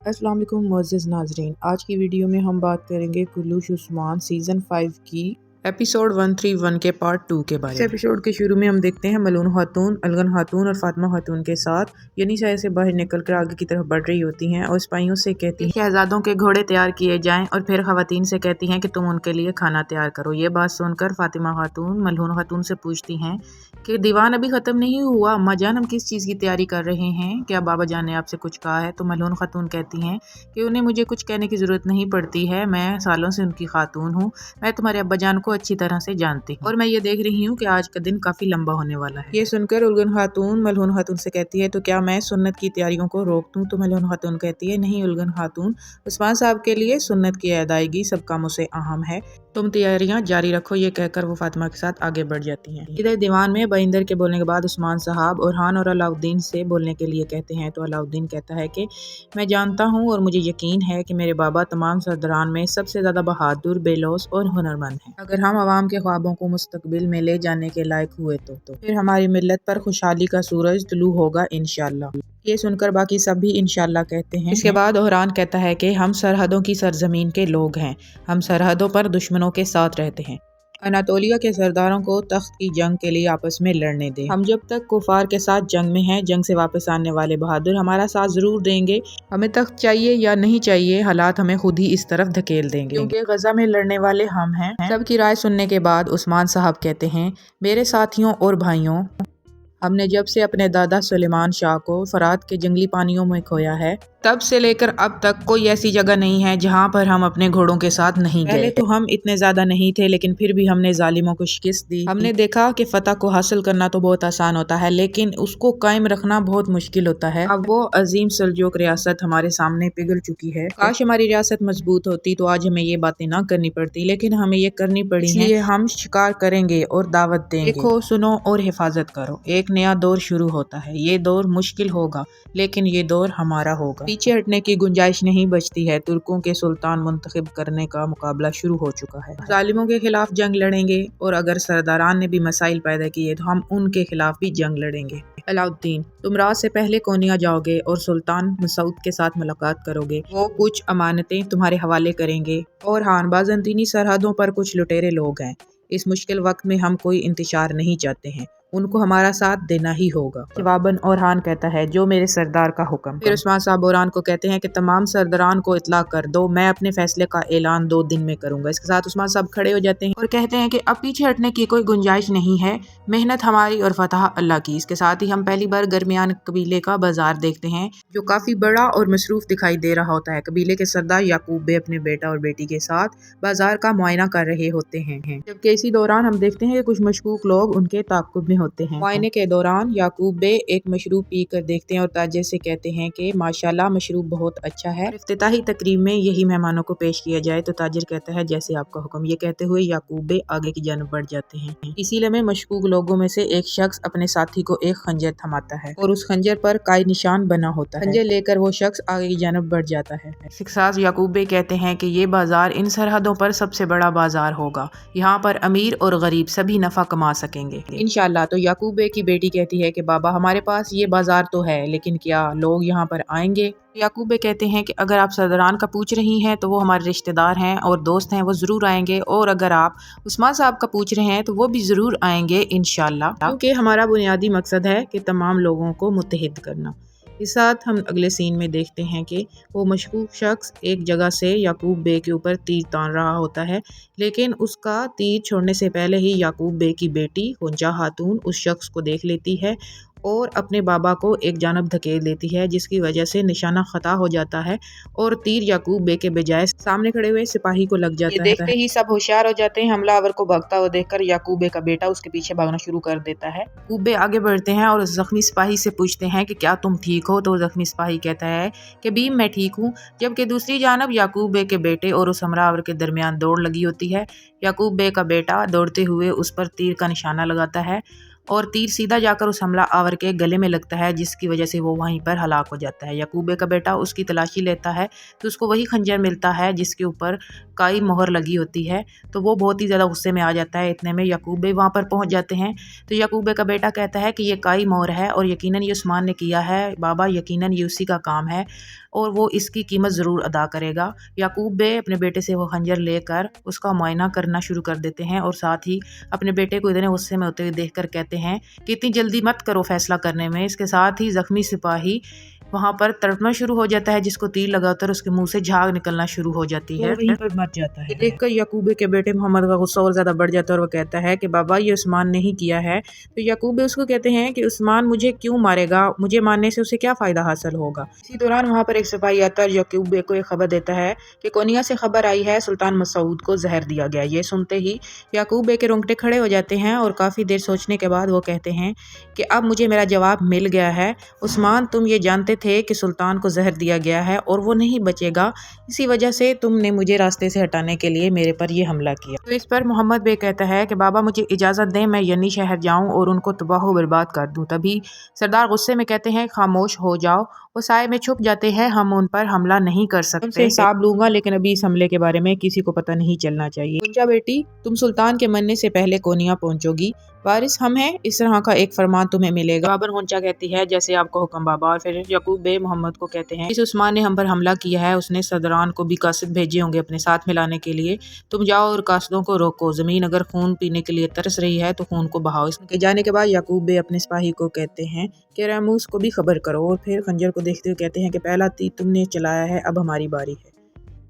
अस्सलाम वालेकुम मुअज़्ज़िज़ नाज़रीन। आज की वीडियो में हम बात करेंगे कुल्लूश उस्मान सीज़न 5 की एपिसोड 131 के पार्ट 2 के बारे में। इस एपिसोड के शुरू में हम देखते हैं मलून खातून, अलगन खातून और फातिमा खातून के साथ यूनिसा से बाहर निकल कर आगे की तरफ बढ़ रही होती हैं और सिपाहियों से कहती हैं शहजादों के घोड़े तैयार किए जाएं और फिर खवातीन से कहती हैं कि तुम उनके लिए खाना तैयार करो। ये बात सुनकर फातिमा खातून मलून खातून से पूछती हैं कि दीवान अभी ख़त्म नहीं हुआ, अम्मा जान हम किस चीज़ की तैयारी कर रहे हैं, क्या बाबा जान ने आपसे कुछ कहा है? तो मलून खातून कहती हैं कि उन्हें मुझे कुछ कहने की ज़रूरत नहीं पड़ती है, मैं सालों से उनकी खातून हूँ, मैं तुम्हारे अब्बा जान को अच्छी तरह से जानती हूँ और मैं ये देख रही हूँ कि आज का दिन काफ़ी लंबा होने वाला है। ये सुनकर उलगन खातून मलून खातून से कहती है तो क्या मैं सुन्नत की तैयारियों को रोक दूँ? तो मलून खातून कहती है नहीं उलगन खातून, उस्मान साहब के लिए सुन्नत की अदायगी सब कामों से अहम है, तुम तैयारियां जारी रखो। ये कहकर वो फातिमा के साथ आगे बढ़ जाती हैं। इधर दीवान में बइंदर के बोलने के बाद उस्मान साहब ओरहान और अलाउद्दीन से बोलने के लिए कहते हैं तो अलाउद्दीन कहता है कि मैं जानता हूँ और मुझे यकीन है कि मेरे बाबा तमाम सरदारान में सबसे ज़्यादा बहादुर, बेलौस और हुनरमंद हैं। अगर हम आवाम के ख्वाबों को मुस्तकबिल में ले जाने के लायक हुए तो फिर हमारी मिल्लत पर खुशहाली का सूरज तुलू होगा इंशाअल्लाह। ये सुनकर बाकी सब भी इंशाअल्लाह कहते हैं। इसके बाद ओहरान कहता है कि हम सरहदों की सरजमीन के लोग हैं, हम सरहदों पर दुश्मनों के साथ रहते हैं, अनातोलिया के सरदारों को तख्त की जंग के लिए आपस में लड़ने दें। हम जब तक कुफार के साथ जंग में हैं, जंग से वापस आने वाले बहादुर हमारा साथ जरूर देंगे। हमें तख्त चाहिए या नहीं चाहिए, हालात हमें खुद ही इस तरफ धकेल देंगे, क्योंकि गजा में लड़ने वाले हम हैं। सबकी राय सुनने के बाद उस्मान साहब कहते हैं मेरे साथियों और भाइयों, हमने जब से अपने दादा सुलेमान शाह को फरात के जंगली पानियों में खोया है, तब से लेकर अब तक कोई ऐसी जगह नहीं है जहां पर हम अपने घोड़ों के साथ नहीं गए। पहले तो हम इतने ज्यादा नहीं थे, लेकिन फिर भी हमने जालिमों को शिकस्त दी। हमने देखा कि फतह को हासिल करना तो बहुत आसान होता है, लेकिन उसको कायम रखना बहुत मुश्किल होता है। अब वो अजीम सल्जूक रियासत हमारे सामने पिघल चुकी है। काश हमारी रियासत मजबूत होती तो आज हमें ये बातें ना करनी पड़ती, लेकिन हमें ये करनी पड़ी है, इसलिए हम शिकार करेंगे और दावत देंगे। देखो, सुनो और हिफाजत करो, एक नया दौर शुरू होता है। ये दौर मुश्किल होगा, लेकिन ये दौर हमारा होगा। पीछे हटने की गुंजाइश नहीं बचती है। तुर्कों के सुल्तान मुंतखब करने का मुकाबला शुरू हो चुका है। जालिमों के खिलाफ जंग लड़ेंगे और अगर सरदारान ने भी मसाइल पैदा किए तो हम उनके खिलाफ भी जंग लड़ेंगे। अलाउद्दीन, तुम रात से पहले कोनिया जाओगे और सुल्तान मसूद के साथ मुलाकात करोगे। वो कुछ अमानतें तुम्हारे हवाले करेंगे। और हान, बाज़ंतीनी सरहदों पर कुछ लुटेरे लोग हैं। इस मुश्किल वक्त में हम कोई इंतशार नहीं चाहते हैं, उनको हमारा साथ देना ही होगा। जवाबन ओरहान कहता है जो मेरे सरदार का हुक्म। फिर उस्मान साहब ओरहान को कहते हैं कि तमाम सरदारान को इत्ला कर दो, मैं अपने फैसले का ऐलान 2 दिन में करूंगा। इसके साथ उस्मान साहब खड़े हो जाते हैं और कहते हैं कि अब पीछे हटने की कोई गुंजाइश नहीं है, मेहनत हमारी और फतह अल्लाह की। इसके साथ ही हम पहली बार दरमियान कबीले का बाजार देखते हैं जो काफी बड़ा और मसरूफ दिखाई दे रहा होता है। कबीले के सरदार याकूब बे अपने बेटा और बेटी के साथ बाजार का मुआयना कर रहे होते हैं, जबकि इसी दौरान हम देखते हैं कि कुछ मशकूक लोग उनके ताक़ुब में होते हैं। मुआयने के दौरान याकूब बे एक मशरूब पी कर देखते हैं और ताजिर से कहते हैं कि माशाल्लाह मशरूब बहुत अच्छा है। इफ्तिताही तकरीब में यही मेहमानों को पेश किया जाए तो ताजिर कहता है जैसे आपका हुक्म। ये कहते हुए याकूब बे आगे की जानब बढ़ जाते हैं। इसी लम्हे मशकूक लोगों में से एक शख्स अपने साथी को एक खंजर थमाता है और उस खंजर पर काई निशान बना होता है। खंजर लेकर वो शख्स आगे की जानब बढ़ जाता है। शिखसास याकूब बे कहते हैं कि ये बाजार इन सरहदों पर सबसे बड़ा बाजार होगा, यहाँ पर अमीर और गरीब सभी नफा कमा सकेंगे इंशाल्लाह। तो याकूब बे की बेटी कहती है कि बाबा हमारे पास ये बाजार तो है, लेकिन क्या लोग यहाँ पर आएंगे? याकूब बे कहते हैं कि अगर आप सरदारान का पूछ रही हैं तो वो हमारे रिश्तेदार हैं और दोस्त हैं, वो ज़रूर आएंगे, और अगर आप उस्मान साहब का पूछ रहे हैं तो वो भी ज़रूर आएंगे इंशाल्लाह, क्योंकि हमारा बुनियादी मकसद है कि तमाम लोगों को मुत्तहिद करना। इस साथ हम अगले सीन में देखते हैं कि वो मशकूक शख्स एक जगह से याकूब बे के ऊपर तीर तान रहा होता है, लेकिन उसका तीर छोड़ने से पहले ही याकूब बे की बेटी हुंजा खातून उस शख्स को देख लेती है और अपने बाबा को एक जानब धकेल देती है, जिसकी वजह से निशाना खता हो जाता है और तीर याकूब बे के बजाय सामने खड़े हुए सिपाही को लग जाता है। देखते ही सब होशियार हो जाते हैं। हमलावर को भागता हुआ देखकर याकूब बे का बेटा उसके पीछे भागना शुरू कर देता है। याकूब बे आगे बढ़ते हैं और उस जख्मी सिपाही से पूछते हैं कि क्या तुम ठीक हो? तो जख्मी सिपाही कहता है कि बीम मैं ठीक हूँ। जबकि दूसरी जानब याकूब बे के बेटे और उस हमलावर के दरमियान दौड़ लगी होती है। याकूब बे का बेटा दौड़ते हुए उस पर तीर का निशाना लगाता है और तीर सीधा जाकर उस हमला आवर के गले में लगता है, जिसकी वजह से वो वहीं पर हलाक हो जाता है। याकूब बे का बेटा उसकी तलाशी लेता है तो उसको वही खंजर मिलता है जिसके ऊपर काई मोहर लगी होती है। तो वो बहुत ही ज़्यादा गुस्से में आ जाता है। इतने में याकूब बे वहाँ पर पहुँच जाते हैं। तो याकूब बे का बेटा कहता है कि ये काई मोहर है और यकीनन ये उस्मान ने किया है बाबा, यकीनन ये उसी का काम है और वो इसकी कीमत ज़रूर अदा करेगा। याकूब बे अपने बेटे से वो खंजर लेकर उसका मुआयना करना शुरू कर देते हैं और साथ ही अपने बेटे को इतने गुस्से में होते हुए देखकर कहते हैं कि इतनी जल्दी मत करो फैसला करने में। इसके साथ ही ज़ख्मी सिपाही वहाँ पर तड़पना शुरू हो जाता है, जिसको तीर लगाकर उसके मुंह से झाग निकलना शुरू हो जाती है। वहीं पर मर जाता है। देखकर याकूब के बेटे मोहम्मद का गुस्सा और ज़्यादा बढ़ जाता है और वो कहता है कि बाबा ये उस्मान ने ही किया है। तो याकूब उसको कहते हैं कि उस्मान मुझे क्यों मारेगा, मुझे मारने से उसे क्या फ़ायदा हासिल होगा। इसी दौरान वहाँ पर एक सिपाही आता है और याकूब को एक खबर देता है कि कोनिया से खबर आई है सुल्तान मसूद को जहर दिया गया। ये सुनते ही याकूब के रोंगटे खड़े हो जाते हैं और काफ़ी देर सोचने के बाद वो कहते हैं कि अब मुझे मेरा जवाब मिल गया है। उस्मान, तुम ये जानते थे कि सुल्तान को जहर दिया गया है और वो नहीं बचेगा, इसी वजह से तुमने मुझे रास्ते से हटाने के लिए मेरे पर ये हमला किया। तो इस पर मोहम्मद बे कहता है कि बाबा मुझे इजाज़त दें, मैं यनी शहर जाऊं और उनको तबाह बर्बाद कर दूं। तभी सरदार गुस्से में कहते हैं खामोश हो जाओ। वो साए में छुप जाते हैं, हम उन पर हमला नहीं कर सकते। उनसे हिसाब लूंगा, लेकिन अभी इस हमले के बारे में किसी को पता नहीं चलना चाहिए। गुंजा बेटी, तुम सुल्तान के मरने से पहले कोनिया पहुंचोगी। वारिस हम हैं, इस तरह का एक फरमान तुम्हें मिलेगा। बाबर गुंजा कहती है जैसे आपको हुक्म बाबा। और फिर याकूब बे मोहम्मद को कहते हैं इस उस्मान ने हम पर हमला किया है, उसने सदरान को भी कासिद भेजे होंगे अपने साथ मिलाने के लिए। तुम जाओ और कासिदों को रोको। जमीन अगर खून पीने के लिए तरस रही है तो खून को बहाओ। इसके जाने के बाद याकूब बे अपने सिपाही को कहते हैं कि रामूस को भी खबर करो। और फिर खंजर को देखते हुए कहते हैं कि पहला तीर तुमने चलाया है, अब हमारी बारी है।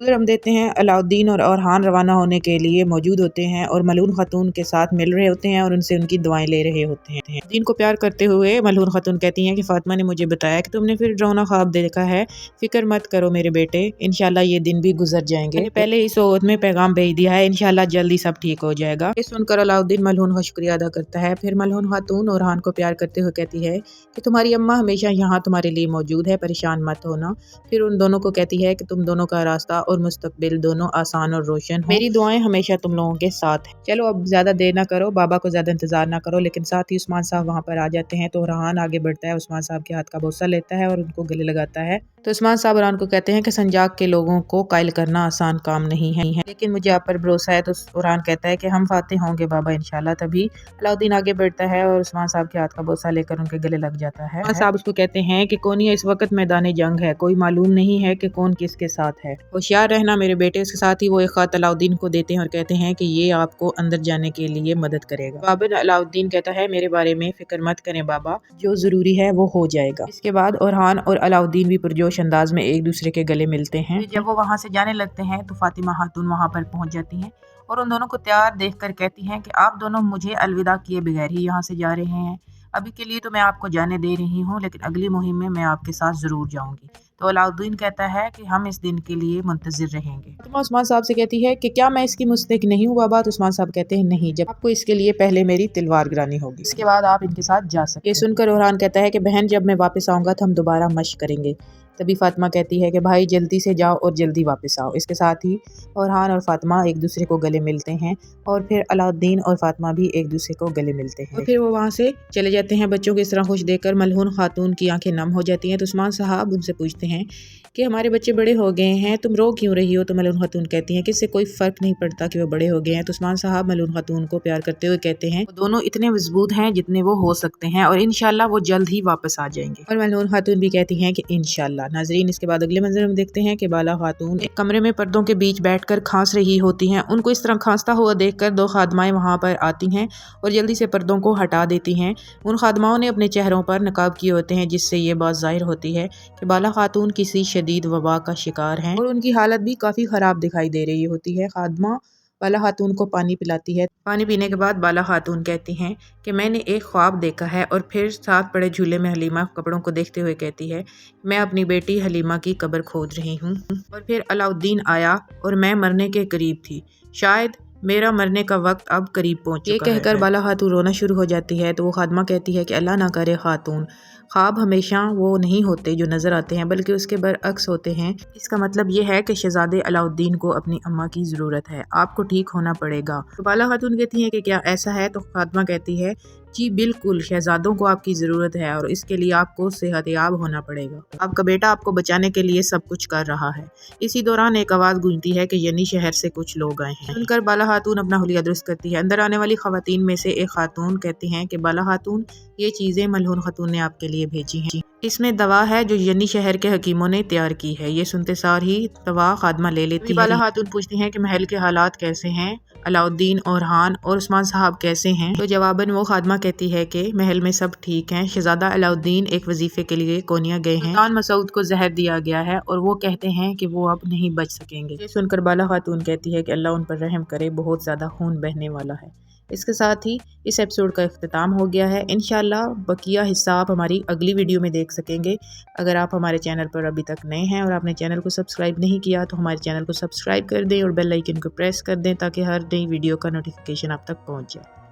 अगर हम देते हैं अलाउद्दीन और ओरहान रवाना होने के लिए मौजूद होते हैं और मलून खातून के साथ मिल रहे होते हैं और उनसे उनकी दुआएं ले रहे होते हैं। दीन को प्यार करते हुए मलून खातून कहती हैं कि फातिमा ने मुझे बताया कि तुमने फिर डरावना ख्वाब देखा है। फिक्र मत करो मेरे बेटे, इंशाल्लाह ये दिन भी गुजर जाएंगे। मैंने पहले ही सोहत में पैगाम भेज दिया है, इंशाल्लाह जल्दी सब ठीक हो जाएगा। ये सुनकर अलाउद्दीन मलून का शुक्रिया अदा करता है। फिर मलून खातून ओरहान को प्यार करते हुए कहती है कि तुम्हारी अम्मा हमेशा यहाँ तुम्हारे लिए मौजूद है, परेशान मत होना। फिर उन दोनों को कहती है कि तुम दोनों का रास्ता और मुस्तकबिल दोनों आसान और रोशन हो। मेरी दुआएं हमेशा तुम लोगों के साथ हैं। चलो अब ज्यादा देर ना करो, बाबा को ज्यादा इंतजार ना करो। लेकिन साथ ही उस्मान साहब वहाँ पर आ जाते हैं। तो ओरहान आगे बढ़ता है, उस्मान साहब के हाथ का बोसा लेता है और उनको गले लगाता है। तो उस्मान साहब ओरहान को कहते हैं कि संजाक के लोगों को कायल करना आसान काम नहीं है, लेकिन मुझे आप पर भरोसा है। तो ओरहान कहता है कि हम फाते होंगे बाबा इंशाल्लाह। तभी अलाउद्दीन आगे बढ़ता है और उस्मान साहब के हाथ का बोसा लेकर उनके गले लग जाता है। उस्मान साहब उसको कहते हैं कि कोनिया इस वक्त मैदान जंग है, कोई मालूम नहीं है कि कौन किसके साथ है, होशियार रहना मेरे बेटे। उसके साथ ही वो एक खत अलाउद्दीन को देते हैं और कहते हैं कि ये आपको अंदर जाने के लिए मदद करेगा। बाबर अलाउद्दीन कहता है मेरे बारे में फिक्र मत करें बाबा, जो जरूरी है वो हो जाएगा। इसके बाद ओरहान और अलाउद्दीन भी पुरजोश अंदाज में एक दूसरे के गले मिलते हैं। जब वो वहाँ से जाने लगते हैं तो फातिमा खातून वहाँ पर पहुँच जाती हैं और उन दोनों को तैयार देखकर कहती हैं कि आप दोनों मुझे अलविदा किए बगैर ही यहाँ से जा रहे हैं। अभी के लिए तो मैं आपको जाने दे रही हूँ, लेकिन अगली मुहिम में मैं आपके साथ जरूर जाऊंगी। तो अलाउद्दीन कहता है कि हम इस दिन के लिए मुंतजिर रहेंगे। तो उस्मान साहब से कहती है कि क्या मैं इसकी मुस्तहिक नहीं हूँ बाबा। तो उस्मान साहब कहते हैं नहीं, जब आपको इसके लिए पहले मेरी तलवार गिरानी होगी, इसके बाद आप इनके साथ जा सकते हैं। ये सुनकर ओरहान कहता है कि बहन जब मैं वापस आऊंगा तो हम दोबारा मशक करेंगे। तभी फातिमा कहती है कि भाई जल्दी से जाओ और जल्दी वापस आओ। इसके साथ ही ओरहान और फातिमा एक दूसरे को गले मिलते हैं और फिर अलाउद्दीन और फातिमा भी एक दूसरे को गले मिलते हैं और फिर वो वहाँ से चले जाते हैं। बच्चों को इस तरह खुश देखकर मलहून खातून की आंखें नम हो जाती हैं। तो उस्मान साहब उनसे पूछते हैं कि हमारे बच्चे बड़े हो गए हैं, तुम रो क्यों रही हो। तो मलहून खातून कहती हैं कि इससे कोई फ़र्क नहीं पड़ता कि वो बड़े हो गए हैं। तो उस्मान साहब मलहून खातून को प्यार करते हुए कहते हैं वो दोनों इतने मजबूत हैं जितने वो हो सकते हैं और इंशाल्लाह वो जल्द ही वापस आ जाएंगे। और मलहून खातून भी कहती हैं कि इंशाल्लाह। नाजरीन, इसके बाद अगले मंजर में देखते हैं कि बाला खातून एक कमरे में पर्दों के बीच बैठकर खांस रही होती हैं। उनको इस तरह खांसता हुआ देखकर दो खादमाएं वहां पर आती हैं और जल्दी से पर्दों को हटा देती हैं। उन खादमाओं ने अपने चेहरों पर नकाब किए होते हैं, जिससे ये बात जाहिर होती है कि बाला खातून किसी शदीद वबा का शिकार हैं और उनकी हालत भी काफ़ी ख़राब दिखाई दे रही होती है। खादमा बाला खातून को पानी पिलाती है। पानी पीने के बाद बाला खातून कहती हैं कि मैंने एक ख्वाब देखा है और फिर साथ पड़े झूले में हलीमा कपड़ों को देखते हुए कहती है मैं अपनी बेटी हलीमा की कब्र खोद रही हूँ। और फिर अलाउद्दीन आया और मैं मरने के करीब थी, शायद मेरा मरने का वक्त अब करीब पहुँच चुका है। ये कहकर बाला खातून रोना शुरू हो जाती है। तो वो खादमा कहती है कि अल्लाह ना करे खातून, ख्वाब हमेशा वो नहीं होते जो नज़र आते हैं, बल्कि उसके बरअक्स होते हैं। इसका मतलब ये है कि शहजादे अलाउद्दीन को अपनी अम्मा की ज़रूरत है, आपको ठीक होना पड़ेगा। तो बाला खातून कहती हैं कि क्या ऐसा है। तो खादमा कहती है جی بالکل، شہزادوں کو آپ کی ضرورت ہے اور اس کے لیے آپ کو صحت یاب ہونا پڑے گا۔ آپ کا بیٹا آپ کو بچانے کے لیے سب کچھ کر رہا ہے۔ اسی دوران ایک آواز گونجتی ہے کہ ینی شہر سے کچھ لوگ آئے ہیں۔ سن کر بالا خاتون اپنا حلیہ درست کرتی ہے۔ اندر آنے والی خواتین میں سے ایک خاتون کہتی ہیں کہ بالا خاتون، یہ چیزیں ملعون خاتون نے آپ کے لیے بھیجی ہیں۔ اس میں دوا ہے جو ینی شہر کے حکیموں نے تیار کی ہے۔ یہ سنتے سار ہی دوا خادمہ لے لیتی ہے۔ بالا خاتون پوچھتی ہیں کہ محل کے حالات کیسے ہیں، علاؤالدین، اورحان اور عثمان صاحب کیسے ہیں؟ تو جواباً وہ خادمہ کہتی ہے کہ محل میں سب ٹھیک ہیں۔ شہزادہ علاؤالدین ایک وظیفے کے لیے کونیا گئے ہیں۔ سلطان مسعود کو زہر دیا گیا ہے اور وہ کہتے ہیں کہ وہ اب نہیں بچ سکیں گے۔ یہ سن کر بالا خاتون کہتی ہے کہ اللہ ان پر رحم کرے، بہت زیادہ خون بہنے والا ہے۔ اس کے ساتھ ہی اس ایپیسوڈ کا اختتام ہو گیا ہے۔ انشاءاللہ بقیہ حصہ آپ ہماری اگلی ویڈیو میں دیکھ سکیں گے۔ اگر آپ ہمارے چینل پر ابھی تک نئے ہیں اور آپ نے چینل کو سبسکرائب نہیں کیا تو ہمارے چینل کو سبسکرائب کر دیں اور بیل آئیکن کو پریس کر دیں تاکہ ہر نئی ویڈیو کا نوٹیفیکیشن آپ تک پہنچ جائے۔